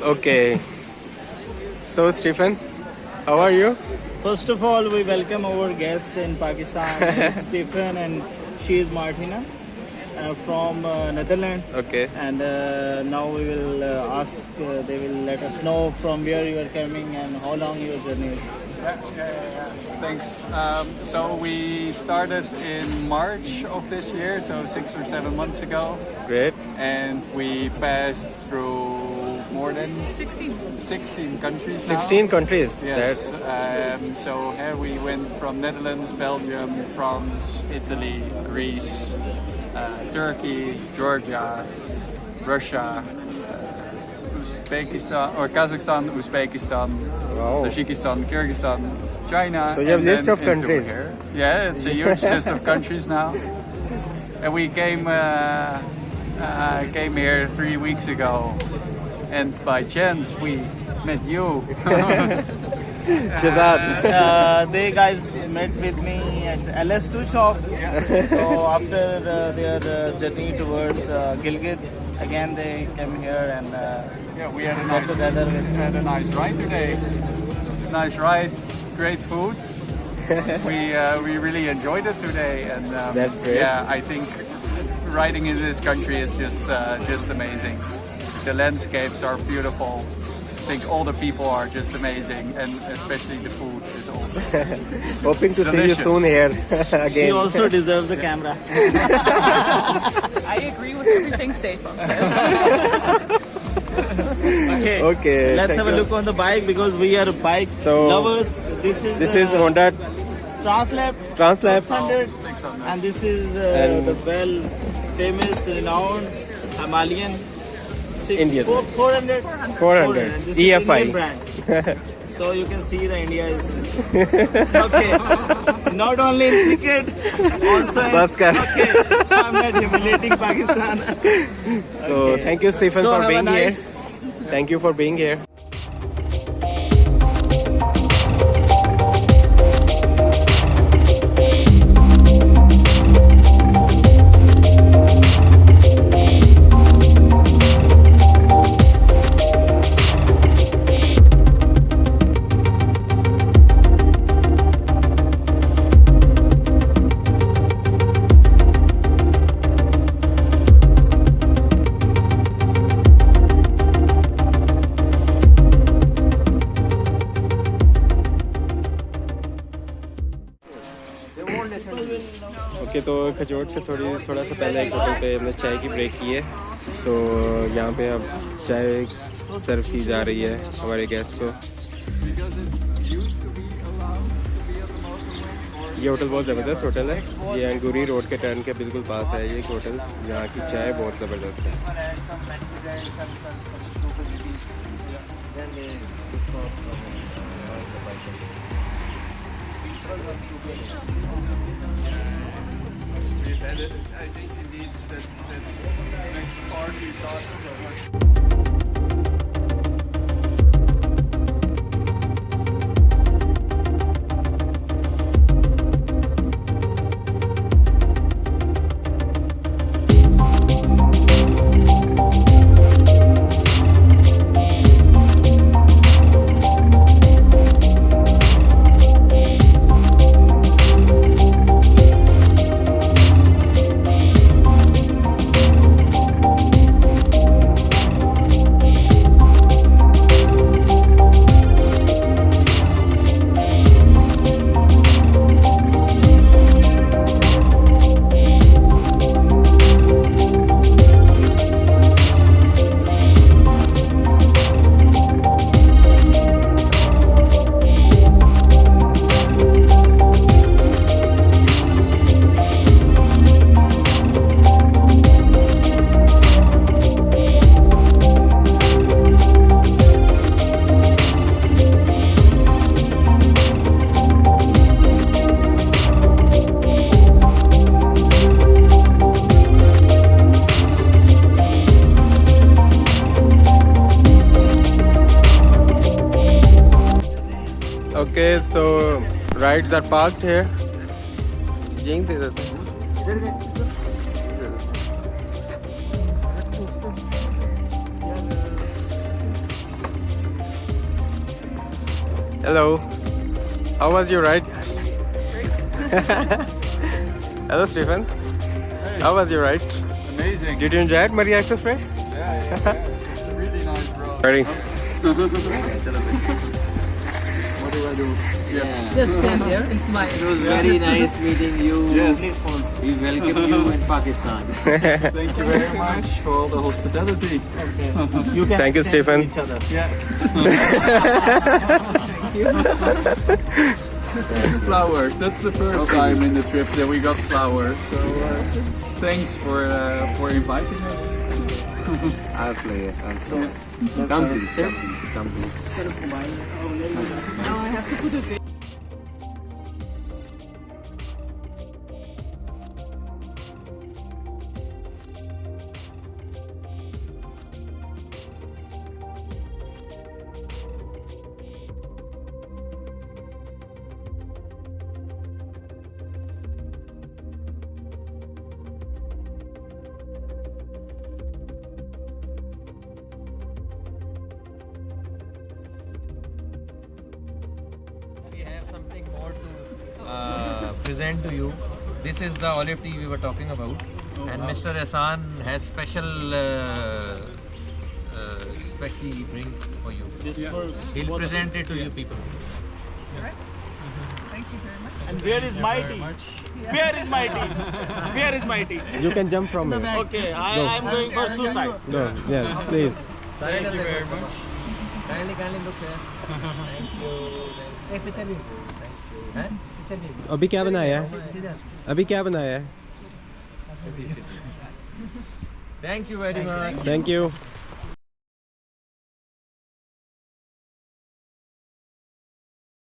Okay. So Stephen, how are you? First of all, we welcome our guest in Pakistan, Stephen, and she is Martina from Netherlands. Okay. And now we will ask, they will let us know from where you are coming and how long your journey is. Yeah. Thanks. So we started in March of this year, so 6 or 7 months ago. Great. And we passed through more than 16 countries 16 now. countries. Yes. So here we went from Netherlands, Belgium, France, Italy, Greece, Turkey, Georgia, Russia, Uzbekistan or Kazakhstan, Uzbekistan, Wow. Tajikistan, Kyrgyzstan, China. So you have and a list then of into countries. here. Yeah, it's a huge list of countries now. And we came here 3 weeks ago, and by chance we met you. Shazad. They guys met with me at LS2 shop. So after their journey towards Gilgit, again they came here and Yeah, we had a got together with. had a nice ride today. Nice ride, great food. we really enjoyed it today, and That's great. Yeah, I think riding in this country is just amazing. The landscapes are beautiful. I think all the people are just amazing, and especially the food is also Hoping to see you delicious. soon here She again. also deserves the camera. I agree with everything Stefan said. Okay. Okay. Let's thank have a you. look on the bike because we are bike So, lovers. This is Honda Translab Translab. 600, 600. and this is And- the well famous renowned Himalayan Indian. 400 400. This is EFI. Indian brand. So you can see the India is okay. Not only in cricket, also in Bas kar. okay. I'm not humiliating Pakistan. So Okay. thank you, Stephen, So for have a being nice- here. Thank you for being here. Okay तो खजोट से थोड़ा सा पहले एक hotel पे हमने चाय की ब्रेक की है, तो यहाँ पे अब चाय सर्व की जा रही है हमारे गेस्ट को। ये होटल बहुत ज़बरदस्त होटल है, ये अंगूरी रोड के टर्न के बिल्कुल पास है ये होटल। यहाँ की चाय बहुत ज़बरदस्त है। I think indeed that next part we talk about. Okay, so rides are parked here. यहीं दे देते हैं। Hello. How was your ride? Hello, Stephen. How was your ride? Amazing. Did you enjoy it, Maria Expressway? Yeah. It's a really nice road. Ready? What do I do? Yes. Just stand there and smile. It was very nice meeting you. Yes. We welcome you in Pakistan. Thank you very much for all the hospitality. Thank you, Stephen. Yeah. Flowers. That's the first time in the trip that we got flowers. So thanks for inviting us. I'll play it. I'm sorry. Come please, sir. Come please. Now I have to put a bit. We have something more to present to you. This is the olive tea we were talking about, and Mr. Ehsan has special special drink for you. He'll present it to you people. Thank you very much. And where is my tea? Where is my tea? Where is my tea? You can jump from here. Okay, I'm going for suicide. Go. Yes, please. Thank you very much. Kindly look here. Thank you. Hey, picture me. Thank you. Picture me. अभी क्या बनाया है? Serious. अभी क्या बनाया है? Thank you very much. Thank you.